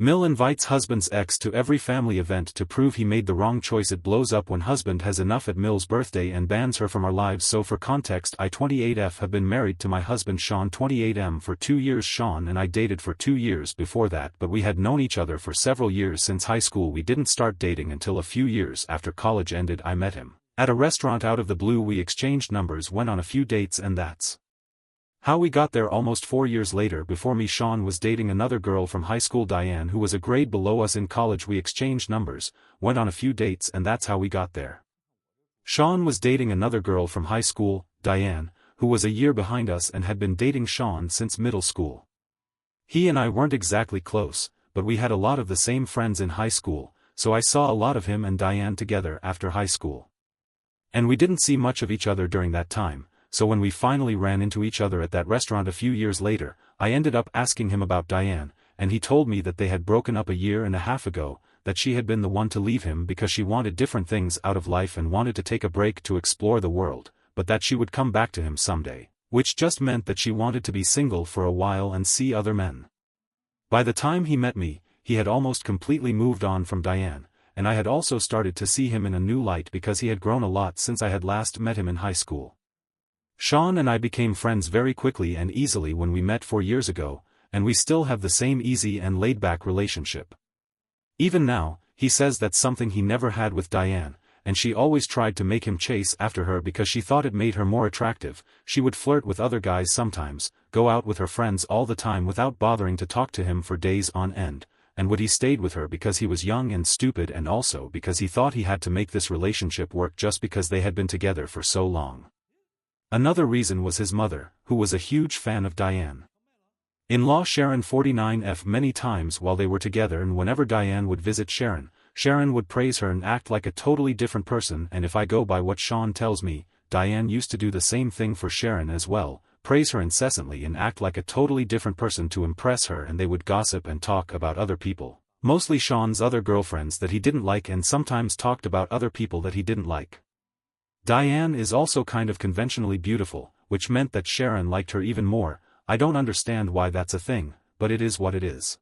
Mill invites husband's ex to every family event to prove he made the wrong choice. It blows up when husband has enough at Mill's birthday and bans her from our lives. So for context, I 28F have been married to my husband Sean 28M for 2 years. Sean and I dated for 2 years before that, but we had known each other for several years since high school. We didn't start dating until a few years after college ended. I met him at a restaurant out of the blue. We exchanged numbers, went on a few dates, and that's how we got there. Almost 4 years later, before me, Sean was dating another girl from high school, Diane, who was a grade below us in college. We exchanged numbers, went on a few dates, and that's how we got there. Sean was dating another girl from high school, Diane, who was a year behind us and had been dating Sean since middle school. He and I weren't exactly close, but we had a lot of the same friends in high school, so I saw a lot of him and Diane together after high school. And we didn't see much of each other during that time. So when we finally ran into each other at that restaurant a few years later, I ended up asking him about Diane, and he told me that they had broken up a year and a half ago, that she had been the one to leave him because she wanted different things out of life and wanted to take a break to explore the world, but that she would come back to him someday, which just meant that she wanted to be single for a while and see other men. By the time he met me, he had almost completely moved on from Diane, and I had also started to see him in a new light because he had grown a lot since I had last met him in high school. Sean and I became friends very quickly and easily when we met 4 years ago, and we still have the same easy and laid-back relationship. Even now, he says that's something he never had with Diane, and she always tried to make him chase after her because she thought it made her more attractive. She would flirt with other guys sometimes, go out with her friends all the time without bothering to talk to him for days on end, and he stayed with her because he was young and stupid, and also because he thought he had to make this relationship work just because they had been together for so long. Another reason was his mother, who was a huge fan of Diane. In-law Sharon 49F many times while they were together, and whenever Diane would visit Sharon, Sharon would praise her and act like a totally different person. And if I go by what Sean tells me, Diane used to do the same thing for Sharon as well, praise her incessantly and act like a totally different person to impress her. And they would gossip and talk about other people, mostly Sean's other girlfriends that he didn't like, and sometimes talked about other people that he didn't like. Diane is also kind of conventionally beautiful, which meant that Sharon liked her even more. I don't understand why that's a thing, but it is what it is.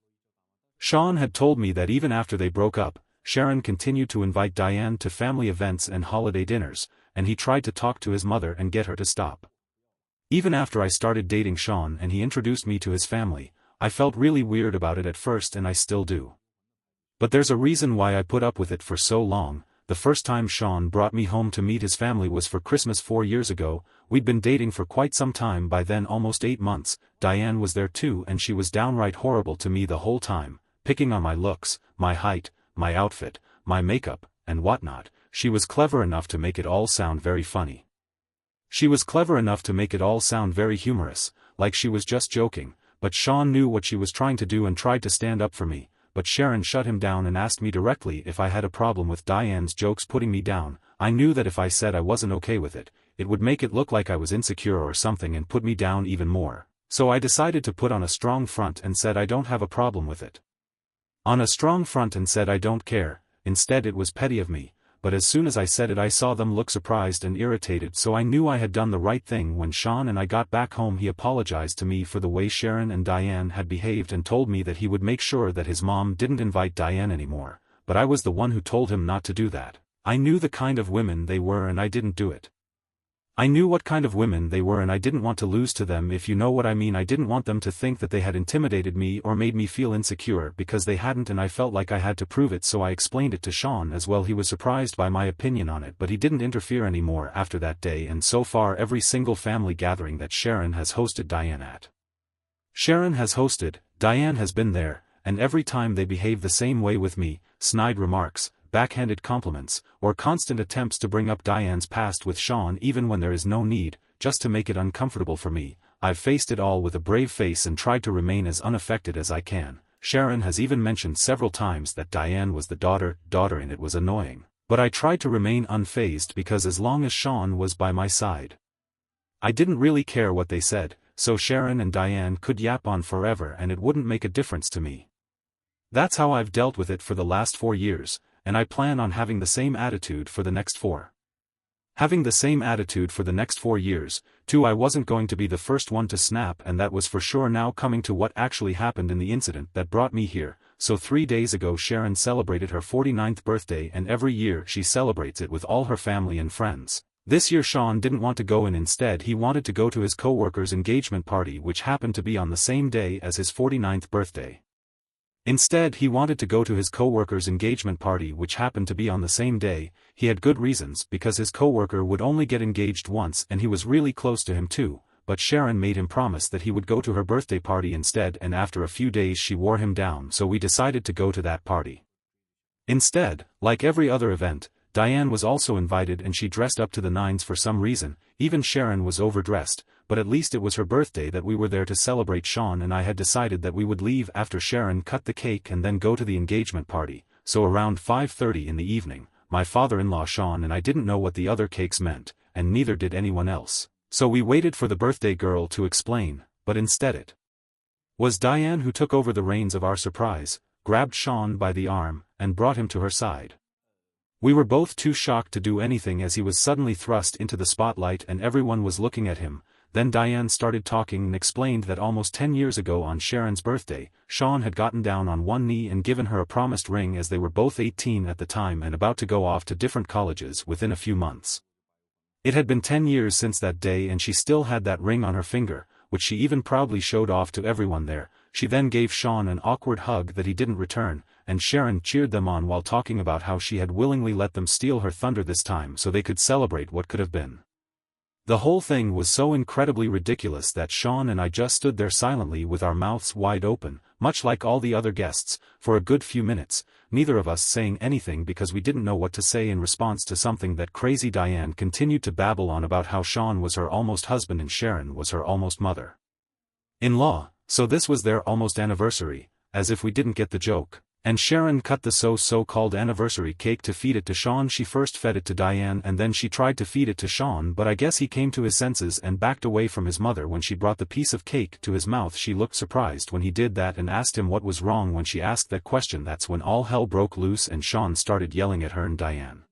Sean had told me that even after they broke up, Sharon continued to invite Diane to family events and holiday dinners, and he tried to talk to his mother and get her to stop. Even after I started dating Sean and he introduced me to his family, I felt really weird about it at first, and I still do. But there's a reason why I put up with it for so long. The first time Sean brought me home to meet his family was for Christmas 4 years ago. We'd been dating for quite some time by then, almost 8 months. Diane was there too, and she was downright horrible to me the whole time, picking on my looks, my height, my outfit, my makeup, and whatnot. She was clever enough to make it all sound very funny. She was clever enough to make it all sound very humorous, like she was just joking, but Sean knew what she was trying to do and tried to stand up for me. But Sharon shut him down and asked me directly if I had a problem with Diane's jokes putting me down. I knew that if I said I wasn't okay with it, it would make it look like I was insecure or something and put me down even more. So I decided to put on a strong front and said I don't have a problem with it. On a strong front and said I don't care. Instead, it was petty of me, but as soon as I said it I saw them look surprised and irritated, so I knew I had done the right thing. When Sean and I got back home, he apologized to me for the way Sharon and Diane had behaved and told me that he would make sure that his mom didn't invite Diane anymore, but I was the one who told him not to do that. I knew the kind of women they were and I didn't do it. I knew what kind of women they were and I didn't want to lose to them, if you know what I mean. I didn't want them to think that they had intimidated me or made me feel insecure, because they hadn't, and I felt like I had to prove it. So I explained it to Sean as well. He was surprised by my opinion on it, but he didn't interfere anymore after that day. And so far, every single family gathering that Sharon has hosted Diane at, Sharon has hosted, Diane has been there, and every time they behave the same way with me, snide remarks, backhanded compliments, or constant attempts to bring up Diane's past with Sean even when there is no need, just to make it uncomfortable for me. I've faced it all with a brave face and tried to remain as unaffected as I can. Sharon has even mentioned several times that Diane was the daughter, and it was annoying. But I tried to remain unfazed because as long as Sean was by my side, I didn't really care what they said, so Sharon and Diane could yap on forever and it wouldn't make a difference to me. That's how I've dealt with it for the last 4 years. And I plan on having the same attitude for the next 4. Having the same attitude for the next 4 years, too. I wasn't going to be the first one to snap, and that was for sure. Now coming to what actually happened in the incident that brought me here, so 3 days ago Sharon celebrated her 49th birthday and every year she celebrates it with all her family and friends. This year Sean didn't want to go and instead he wanted to go to his co-worker's engagement party which happened to be on the same day as his 49th birthday. Instead he wanted to go to his co-worker's engagement party which happened to be on the same day. He had good reasons because his co-worker would only get engaged once and he was really close to him too, but Sharon made him promise that he would go to her birthday party instead and after a few days she wore him down so we decided to go to that party. Instead, like every other event, Diane was also invited and she dressed up to the nines for some reason. Even Sharon was overdressed, but at least it was her birthday that we were there to celebrate. Sean and I had decided that we would leave after Sharon cut the cake and then go to the engagement party, so around 5:30 in the evening, my father-in-law Sean and I didn't know what the other cakes meant, and neither did anyone else, so we waited for the birthday girl to explain, but instead it was Diane who took over the reins of our surprise, grabbed Sean by the arm, and brought him to her side. We were both too shocked to do anything as he was suddenly thrust into the spotlight and everyone was looking at him. Then Diane started talking and explained that almost 10 years ago on Sharon's birthday, Sean had gotten down on one knee and given her a promised ring as they were both 18 at the time and about to go off to different colleges within a few months. It had been 10 years since that day and she still had that ring on her finger, which she even proudly showed off to everyone there. She then gave Sean an awkward hug that he didn't return, and Sharon cheered them on while talking about how she had willingly let them steal her thunder this time so they could celebrate what could have been. The whole thing was so incredibly ridiculous that Sean and I just stood there silently with our mouths wide open, much like all the other guests, for a good few minutes, neither of us saying anything because we didn't know what to say in response to something that crazy Diane continued to babble on about how Sean was her almost husband and Sharon was her almost mother-in-law, so this was their almost anniversary, as if we didn't get the joke. And Sharon cut the so-called anniversary cake to feed it to Sean. She first fed it to Diane and then she tried to feed it to Sean, but I guess he came to his senses and backed away from his mother when she brought the piece of cake to his mouth. She looked surprised when he did that and asked him what was wrong. When she asked that question, that's when all hell broke loose and Sean started yelling at her and Diane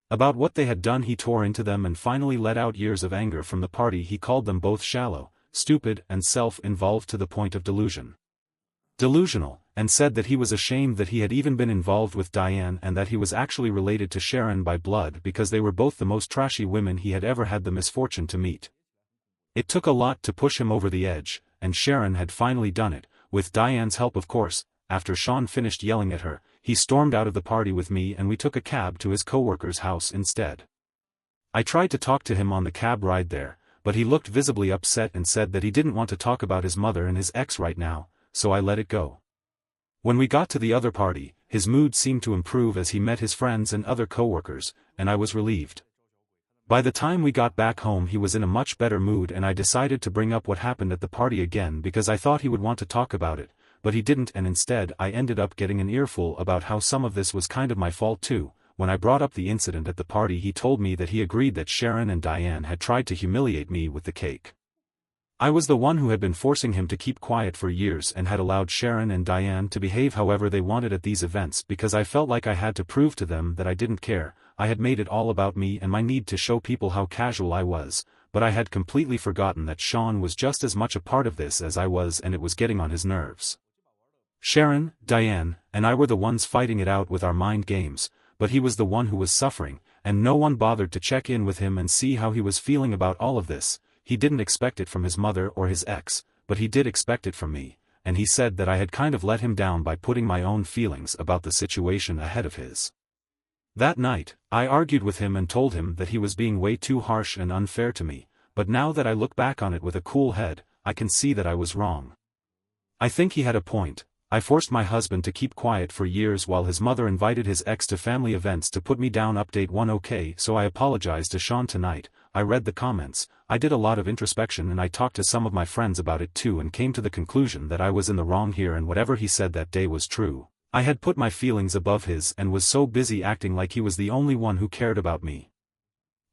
about what they had done. He tore into them and finally let out years of anger from the party. He called them both shallow, stupid and self-involved to the point of delusional, and said that he was ashamed that he had even been involved with Diane and that he was actually related to Sharon by blood because they were both the most trashy women he had ever had the misfortune to meet. It took a lot to push him over the edge, and Sharon had finally done it, with Diane's help of course. After Sean finished yelling at her, he stormed out of the party with me and we took a cab to his co-worker's house instead. I tried to talk to him on the cab ride there, but he looked visibly upset and said that he didn't want to talk about his mother and his ex right now, so I let it go. When we got to the other party, his mood seemed to improve as he met his friends and other co-workers, and I was relieved. By the time we got back home he was in a much better mood and I decided to bring up what happened at the party again because I thought he would want to talk about it, but he didn't, and instead I ended up getting an earful about how some of this was kind of my fault too. When I brought up the incident at the party he told me that he agreed that Sharon and Diane had tried to humiliate me with the cake. I was the one who had been forcing him to keep quiet for years and had allowed Sharon and Diane to behave however they wanted at these events because I felt like I had to prove to them that I didn't care. I had made it all about me and my need to show people how casual I was, but I had completely forgotten that Sean was just as much a part of this as I was and it was getting on his nerves. Sharon, Diane, and I were the ones fighting it out with our mind games, but he was the one who was suffering, and no one bothered to check in with him and see how he was feeling about all of this. He didn't expect it from his mother or his ex, but he did expect it from me, and he said that I had kind of let him down by putting my own feelings about the situation ahead of his. That night, I argued with him and told him that he was being way too harsh and unfair to me, but now that I look back on it with a cool head, I can see that I was wrong. I think he had a point. I forced my husband to keep quiet for years while his mother invited his ex to family events to put me down. Update 1. Okay, so I apologized to Sean tonight. I read the comments, I did a lot of introspection and I talked to some of my friends about it too and came to the conclusion that I was in the wrong here and whatever he said that day was true. I had put my feelings above his and was so busy acting like he was the only one who cared about me.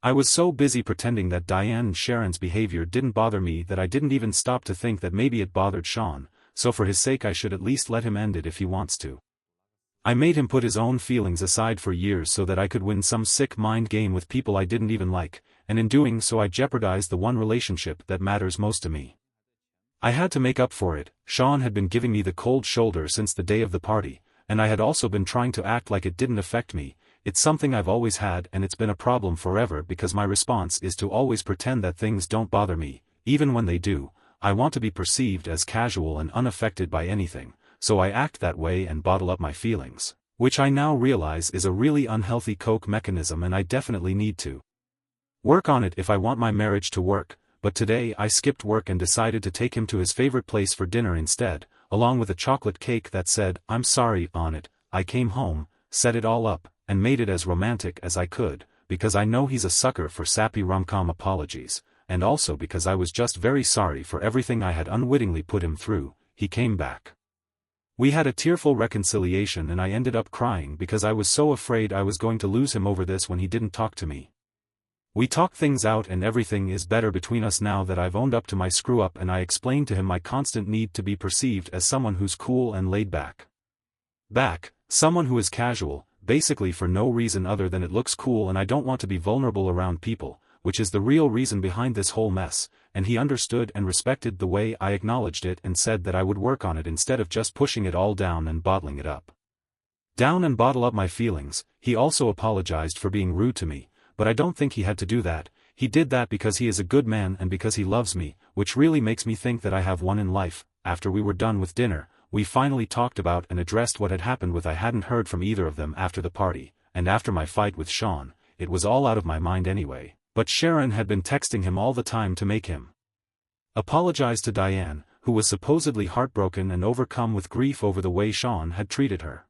I was so busy pretending that Diane and Sharon's behavior didn't bother me that I didn't even stop to think that maybe it bothered Sean, so for his sake I should at least let him end it if he wants to. I made him put his own feelings aside for years so that I could win some sick mind game with people I didn't even like, and in doing so I jeopardized the one relationship that matters most to me. I had to make up for it. Sean had been giving me the cold shoulder since the day of the party, and I had also been trying to act like it didn't affect me. It's something I've always had and it's been a problem forever because my response is to always pretend that things don't bother me, even when they do. I want to be perceived as casual and unaffected by anything, so I act that way and bottle up my feelings, which I now realize is a really unhealthy coping mechanism and I definitely need to work on it if I want my marriage to work. But today I skipped work and decided to take him to his favorite place for dinner instead, along with a chocolate cake that said, "I'm sorry," on it. I came home, set it all up, and made it as romantic as I could, because I know he's a sucker for sappy rom-com apologies, and also because I was just very sorry for everything I had unwittingly put him through. He came back. We had a tearful reconciliation and I ended up crying because I was so afraid I was going to lose him over this when he didn't talk to me. We talked things out and everything is better between us now that I've owned up to my screw-up, and I explained to him my constant need to be perceived as someone who's cool and laid back. Someone who is casual, basically for no reason other than it looks cool, and I don't want to be vulnerable around people, which is the real reason behind this whole mess, and he understood and respected the way I acknowledged it and said that I would work on it instead of just pushing it all down and bottling it up. Down and bottle up my feelings. He also apologized for being rude to me, but I don't think he had to do that. He did that because he is a good man and because he loves me, which really makes me think that I have one in life. After we were done with dinner, we finally talked about and addressed what had happened with I hadn't heard from either of them after the party, and after my fight with Sean, it was all out of my mind anyway, but Sharon had been texting him all the time to make him apologize to Diane, who was supposedly heartbroken and overcome with grief over the way Sean had treated her.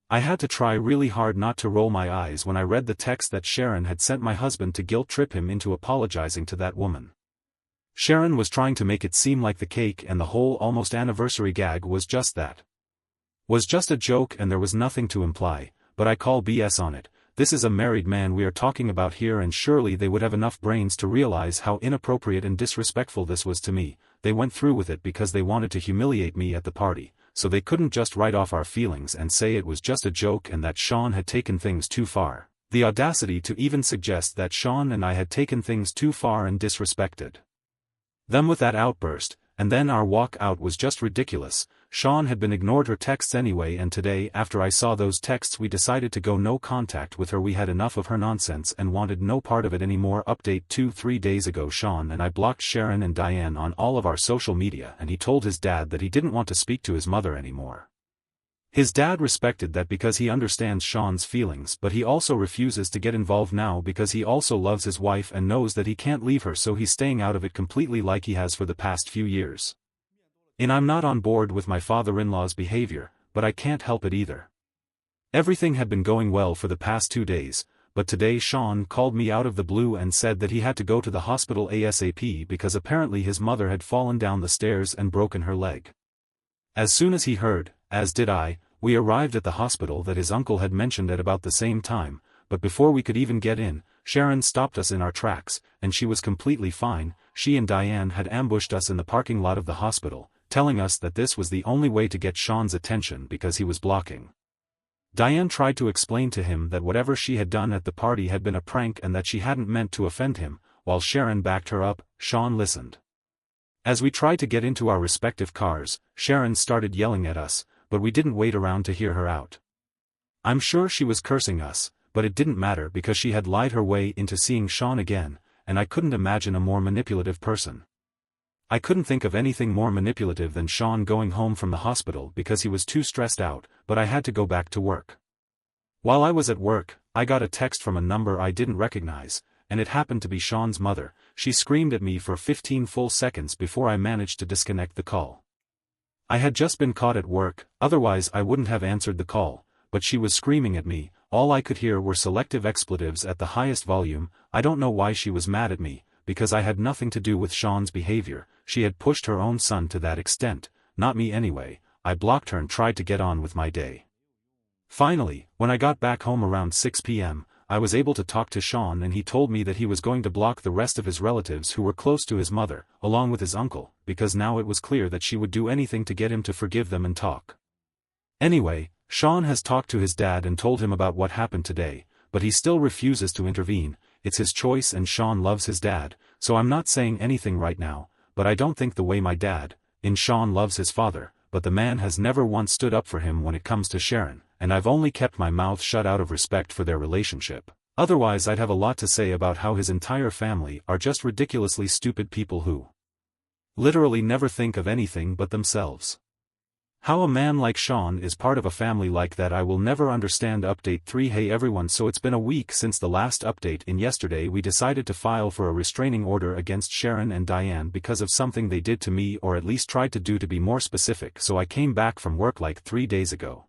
I had to try really hard not to roll my eyes when I read the text that Sharon had sent my husband to guilt-trip him into apologizing to that woman. Sharon was trying to make it seem like the cake and the whole almost anniversary gag was just that. Was just a joke and there was nothing to imply, but I call BS on it. This is a married man we are talking about here, and surely they would have enough brains to realize how inappropriate and disrespectful this was to me. They went through with it because they wanted to humiliate me at the party, so they couldn't just write off our feelings and say it was just a joke and that Sean had taken things too far. The audacity to even suggest that Sean and I had taken things too far and disrespected them with that outburst, and then our walk out was just ridiculous. Sean had been ignored her texts anyway, and today after I saw those texts we decided to go no contact with her. We had enough of her nonsense and wanted no part of it anymore. Update 2-3 days ago, Sean and I blocked Sharon and Diane on all of our social media, and he told his dad that he didn't want to speak to his mother anymore. His dad respected that because he understands Sean's feelings, but he also refuses to get involved now because he also loves his wife and knows that he can't leave her, so he's staying out of it completely like he has for the past few years. And I'm not on board with my father-in-law's behavior, but I can't help it either. Everything had been going well for the past 2 days, but today Sean called me out of the blue and said that he had to go to the hospital ASAP because apparently his mother had fallen down the stairs and broken her leg. As soon as he heard, as did I, we arrived at the hospital that his uncle had mentioned at about the same time, but before we could even get in, Sharon stopped us in our tracks, and she was completely fine. She and Diane had ambushed us in the parking lot of the hospital, telling us that this was the only way to get Sean's attention because he was blocking. Diane tried to explain to him that whatever she had done at the party had been a prank and that she hadn't meant to offend him, while Sharon backed her up. Sean listened. As we tried to get into our respective cars, Sharon started yelling at us, but we didn't wait around to hear her out. I'm sure she was cursing us, but it didn't matter because she had lied her way into seeing Sean again, and I couldn't imagine a more manipulative person. I couldn't think of anything more manipulative than Sean going home from the hospital because he was too stressed out, but I had to go back to work. While I was at work, I got a text from a number I didn't recognize, and it happened to be Sean's mother. She screamed at me for 15 full seconds before I managed to disconnect the call. I had just been caught at work, otherwise I wouldn't have answered the call, but she was screaming at me. All I could hear were selective expletives at the highest volume. I don't know why she was mad at me, because I had nothing to do with Sean's behavior. She had pushed her own son to that extent, not me anyway. I blocked her and tried to get on with my day. Finally, when I got back home around 6 p.m., I was able to talk to Sean, and he told me that he was going to block the rest of his relatives who were close to his mother, along with his uncle, because now it was clear that she would do anything to get him to forgive them and talk. Anyway, Sean has talked to his dad and told him about what happened today, but he still refuses to intervene. It's his choice and Sean loves his dad, so I'm not saying anything right now, but I don't think the way my dad, in Sean, loves his father, but the man has never once stood up for him when it comes to Sharon, and I've only kept my mouth shut out of respect for their relationship. Otherwise I'd have a lot to say about how his entire family are just ridiculously stupid people who literally never think of anything but themselves. How a man like Sean is part of a family like that I will never understand. Update 3. Hey everyone, so it's been a week since the last update. In yesterday we decided to file for a restraining order against Sharon and Diane because of something they did to me, or at least tried to do, to be more specific. So I came back from work like 3 days ago.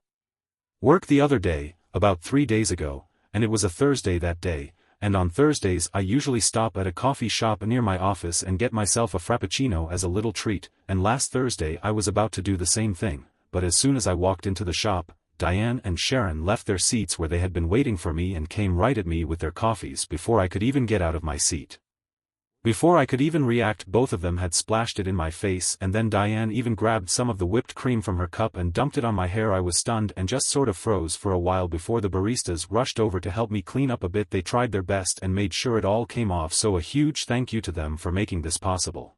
Work the other day, about 3 days ago, and it was a Thursday that day, and on Thursdays I usually stop at a coffee shop near my office and get myself a frappuccino as a little treat, and last Thursday I was about to do the same thing, but as soon as I walked into the shop, Diane and Sharon left their seats where they had been waiting for me and came right at me with their coffees before I could even get out of my seat. Before I could even react, both of them had splashed it in my face, and then Diane even grabbed some of the whipped cream from her cup and dumped it on my hair. I was stunned and just sort of froze for a while before the baristas rushed over to help me clean up a bit. They tried their best and made sure it all came off, so a huge thank you to them for making this possible.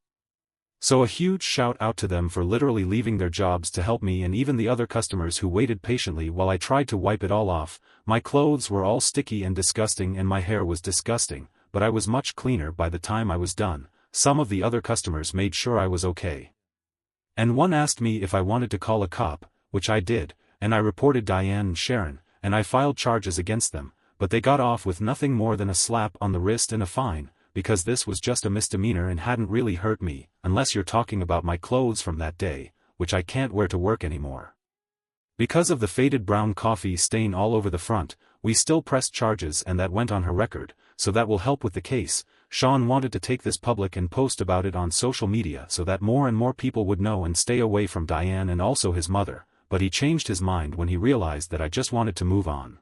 So a huge shout out to them for literally leaving their jobs to help me, and even the other customers who waited patiently while I tried to wipe it all off. My clothes were all sticky and disgusting and my hair was disgusting, but I was much cleaner by the time I was done. Some of the other customers made sure I was okay. And one asked me if I wanted to call a cop, which I did, and I reported Diane and Sharon, and I filed charges against them, but they got off with nothing more than a slap on the wrist and a fine, because this was just a misdemeanor and hadn't really hurt me, unless you're talking about my clothes from that day, which I can't wear to work anymore. Because of the faded brown coffee stain all over the front, we still pressed charges, and that went on her record, so that will help with the case. Sean wanted to take this public and post about it on social media so that more and more people would know and stay away from Diane and also his mother, but he changed his mind when he realized that I just wanted to move on.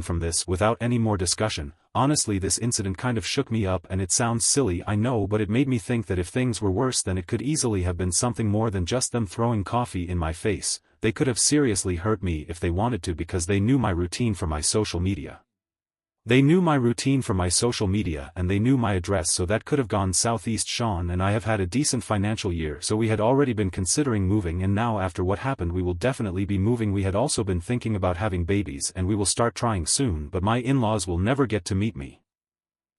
From this without any more discussion. Honestly, this incident kind of shook me up, and it sounds silly, I know, but it made me think that if things were worse, then it could easily have been something more than just them throwing coffee in my face. They could have seriously hurt me if they wanted to, because they knew my routine for my social media. And they knew my address, so that could have gone southeast. Sean and I have had a decent financial year, so we had already been considering moving, and now after what happened we will definitely be moving. We had also been thinking about having babies, and we will start trying soon, but my in-laws will never get to meet me.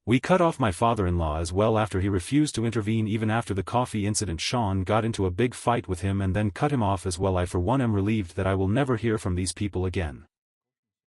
We cut off my father-in-law as well after he refused to intervene. Even after the coffee incident, Sean got into a big fight with him and then cut him off as well. I for one am relieved that I will never hear from these people again.